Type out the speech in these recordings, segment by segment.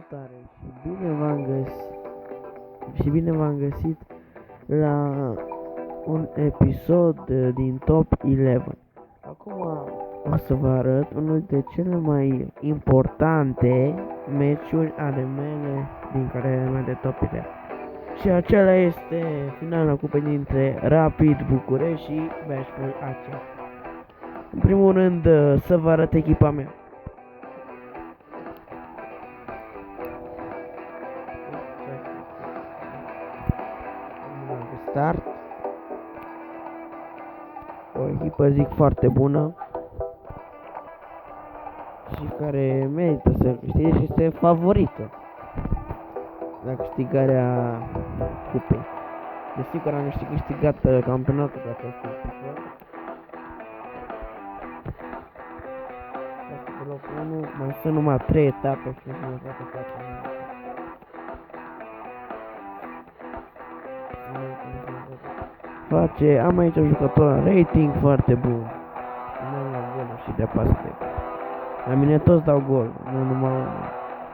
Salutare și bine v-am găsit la un episod din Top 11. Acum o să vă arăt unul dintre cele mai importante meciuri ale mele din carierele mele de Top 11. Și acela este finala cupei dintre Rapid București și Bashful AC. În primul rând să vă arăt echipa mea. Start. O echipă, zic, foarte bună și care merită să câștige și este favorită la câștigarea cupei. Desigur, am câștigat campionatul de această echipă. Pe locul 1 mai sunt numai 3 etape și nu se poate face. Am aici un jucător în rating foarte bun. Nu la goluri și de pasă. La mine toți dau gol, nu numai unul.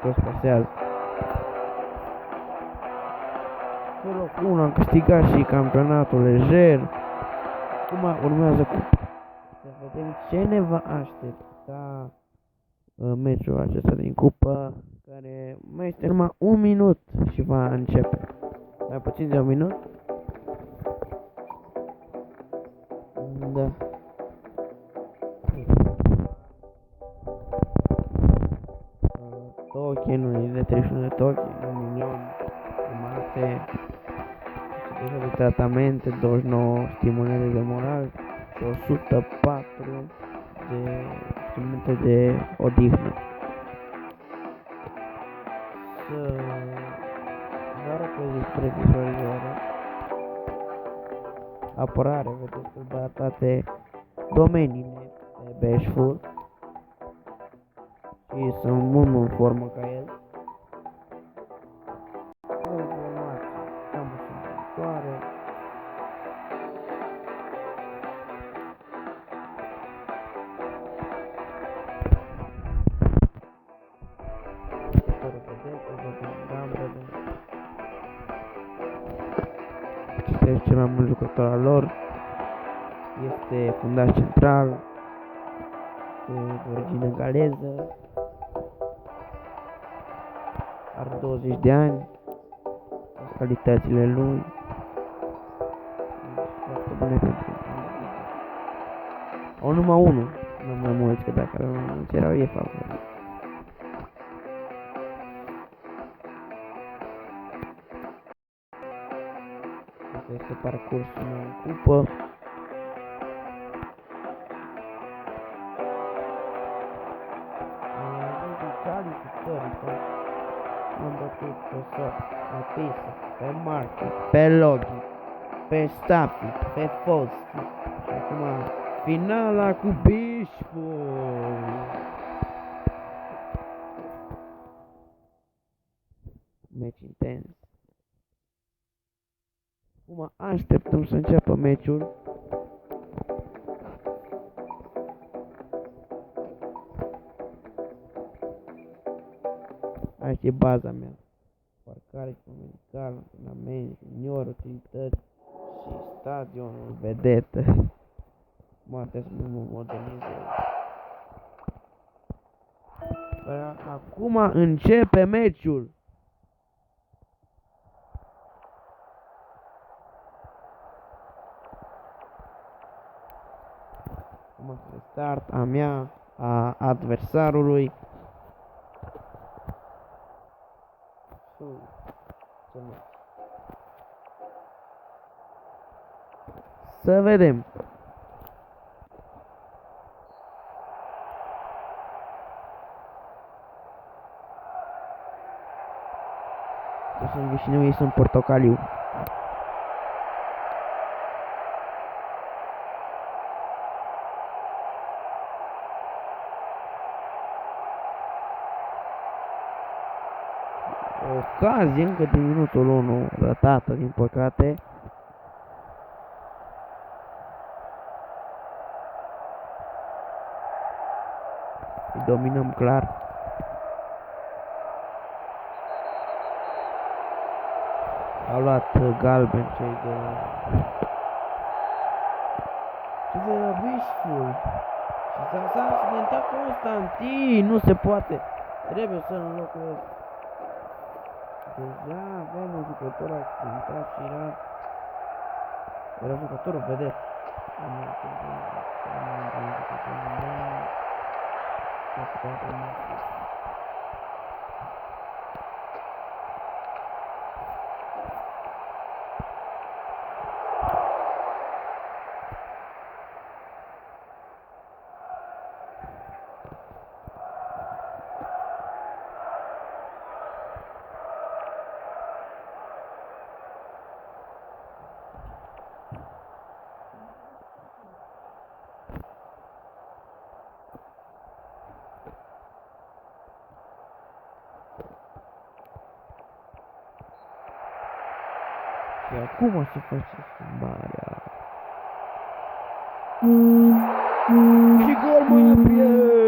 Toți pasează. Pe locul 1 am câștigat și campionatul lejer. Acum urmează cupa. Să vedem ce ne va aștepta meciul acesta din cupă, care mai este numai un minut și va începe. Mai puțin de un minut. Da. Tokenul de 31 de token, 1 milion jumate, de tratamente, 29 stimulente de moral și 104 de stimulente de odihnă. Să vă arăt despre vizualizare. Apărare, vedeți că băia toate domeniile de Bashful și sunt mult în formă ca el. O informație cam ușurătoare. Acesta este cel mai mult jucător al lor. Este fundaș central, de origine galeză, are 20 de ani, calitățile lui foarte bune pentru o numai unul, nu mai mulți, că dacă erau mai mulți erau ei favoriți. Asta este parcursul meu în cupă. Am bătut pe Sop, pe Pisa, pe Marco, pe Logi, pe Stafi, pe Fosti și acum finala cu Bashful. Meci intens. Acum așteptăm să înceapă meciul. Asta e baza mea. Parcare comunicare, antrenament, junior, utilități și stadionul vedetă. Mă trebuie să mă modernizez. Acum începe meciul. Acum se start a mea, a adversarului. Să vedem. Sunt vișineu, ei sunt portocaliu. Ocazie încă din minutul 1, ratată din păcate. Îi dominăm clar. Au luat galben cei de la... Cei de la Wishful. Și s-a accidentat Constantin. Nu se poate. Trebuie să înlocuiesc. Deja avem un jucător accidentat și era jucătorul vedet. Și acum se face schimbarea. Și gol, mâine, prieteni!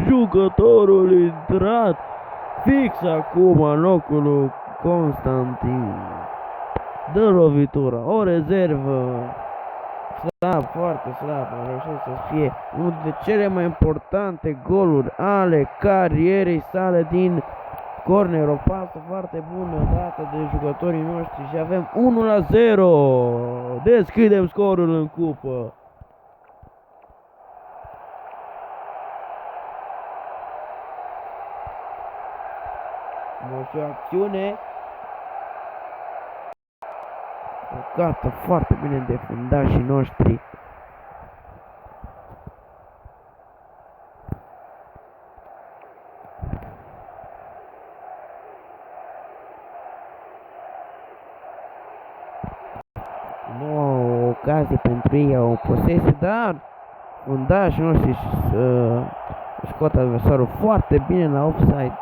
Jucătorul intrat fix acum în locul lui Constantin. Dă lovitura, o rezervă slab, foarte slab, a reușit să fie unul dintre cele mai importante goluri ale carierei sale din corner, o pasă foarte bună dată de jucătorii noștri și avem 1-0. Deschidem scorul în cupă. Și o acțiune gata, foarte bine defendașii noștri. Nu o ocazie pentru ei, o posesie, dar fundașii noștri scot adversarul foarte bine la offside.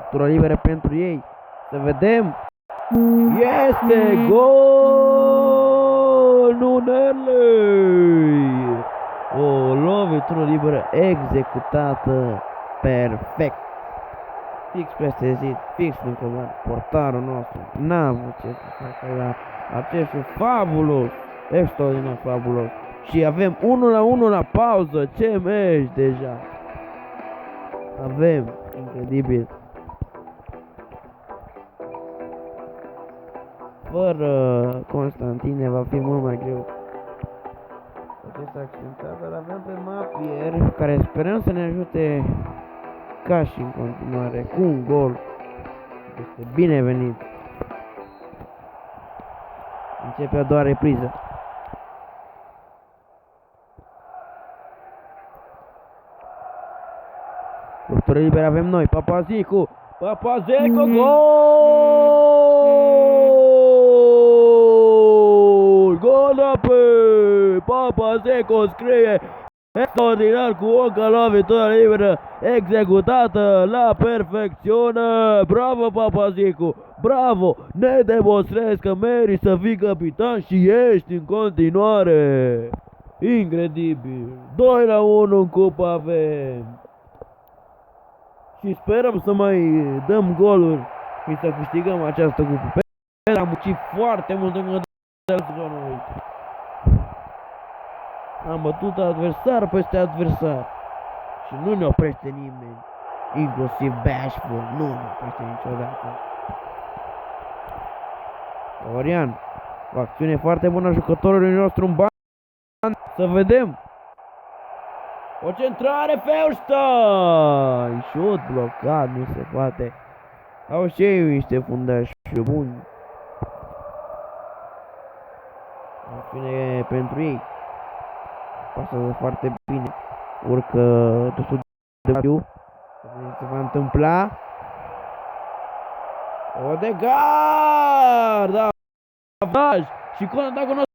Tură liberă pentru ei. Să vedem. Este gol! Nunelli! O lovitură liberă executată perfect. Fix peste zid, fix lângă portarul nostru. N-a avut ce să facă la acest fabulos, extraordinar fabulos. Și avem 1-1 la pauză. Ce meci deja. Avem, incredibil. Fără Constantine va fi mult mai greu. Acesta accidentat, dar avem pe Mapier, care sperăm să ne ajute ca și în continuare, cu un gol. Este binevenit. Începe a doua repriză. Luptură liberă avem noi, Papazicu, gol! Gol pe Papazicu scrie extraordinar cu o lovitură liberă executată la perfecțiune. Bravo Papazicu, bravo! Ne demonstrezi că meriți să fii capitan și ești în continuare. Incredibil. 2-1 în cupă avem. Și sperăm să mai dăm goluri și să câștigăm această cupă. Pentru că am muncit foarte mult în sezonul. Am bătut adversar peste adversar. Și nu ne oprește nimeni. Inclusiv Bashful nu ne oprește niciodată. Orian, o acțiune foarte bună a jucătorului nostru în bani. Să vedem. O centrare, Feuerstein! Șut blocat, nu se poate. Au și ei niște fundași buni. Acțiune pentru ei. Pasează foarte bine. Urcă destul de greu. Se va întâmpla. Odegaard! Da! Și contactul nostru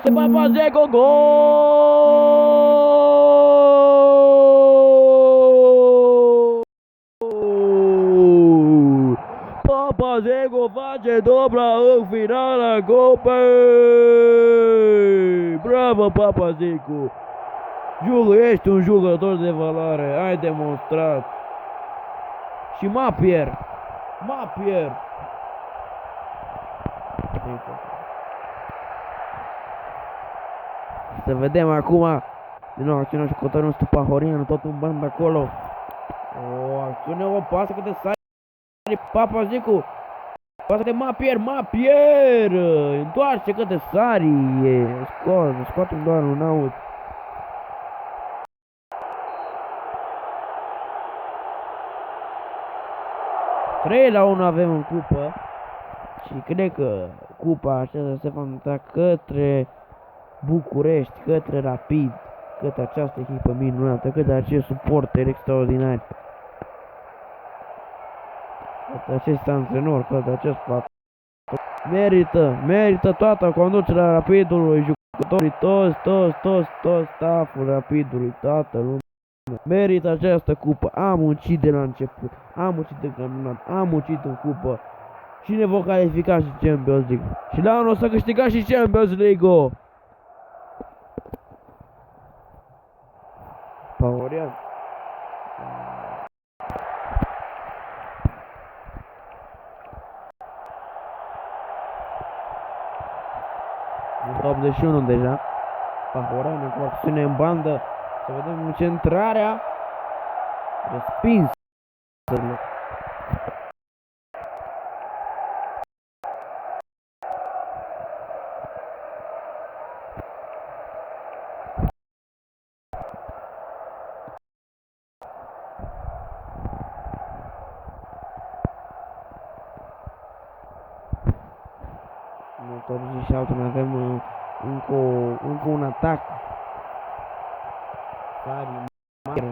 se Papazeco, gol! Papazeco face dobra în finala copei! Bravo, Papazeco! Ești un jucător de valoare, ai demonstrat. Și Mapier. Să vedem acum. Din nou acțiunea jucătorul nostru Pahorian, tot un band acolo. O acțiune, o pasă către Sari. Papazeco. Pasă de Mapier. Întoarce către Sari. Scoate doar un out. 3-1 avem în cupă. Și cred că cupa aceasta se va muta către București, către Rapid, către această echipă minunată, către acest suporter extraordinar, către acest antrenor, către acest patron. Merită toată conducerea Rapidului, jucătorii, toți stafful Rapidului, toată lumea. Merită această cupă. Am muncit de la început, am muncit de campionat, am muncit în cupă și ne vom califica și Champions League. Și la anul o să câștigăm și Champions League-ul. Pahorian. În 81 deja. Pahorian cu acțiune în bandă. Să vedem centrarea. Respins. În 87 mai avem încă un atac.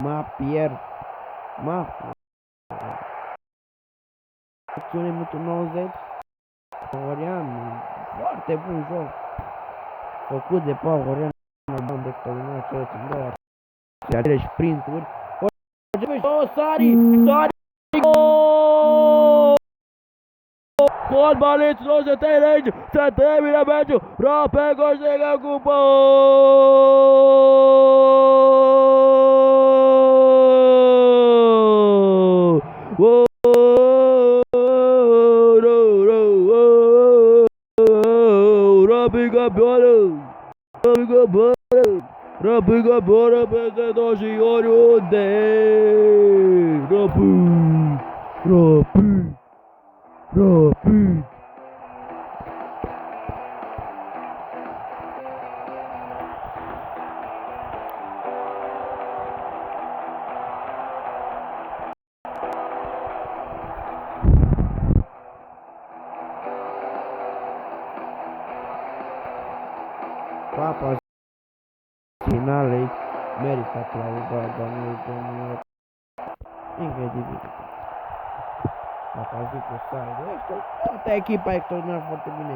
Mapier. Acțiune minutul 90. Pahorian. Foarte bun joc. Făcut de Pahorian. Am de extraordinar cele țindoare. Și acele sprinturi. Sari! Fotbaliți, nu se termină, se termină meciul, Rapid câștigă cupa! Rapid campion peste tot și oriunde! Rapid! Papa finalei merită aplaudat, domnule. Incredibil. Papazeco Sari, toată echipa extraordinar foarte bine.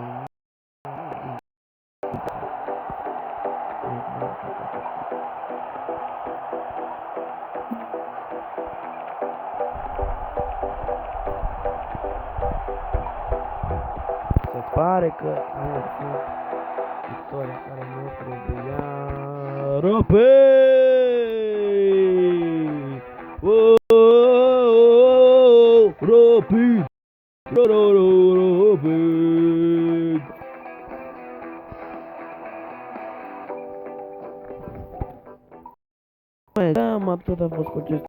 Se pare că am victoria care nu trebuia. Rapid! Rapid! Cam atât a fost cu acest.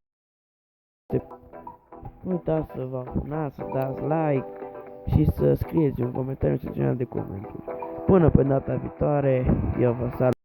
Nu uitați să vă abonați, să dați like și să scrieți un comentariu în secțiunea de comentarii. Până pe data viitoare, eu vă salut!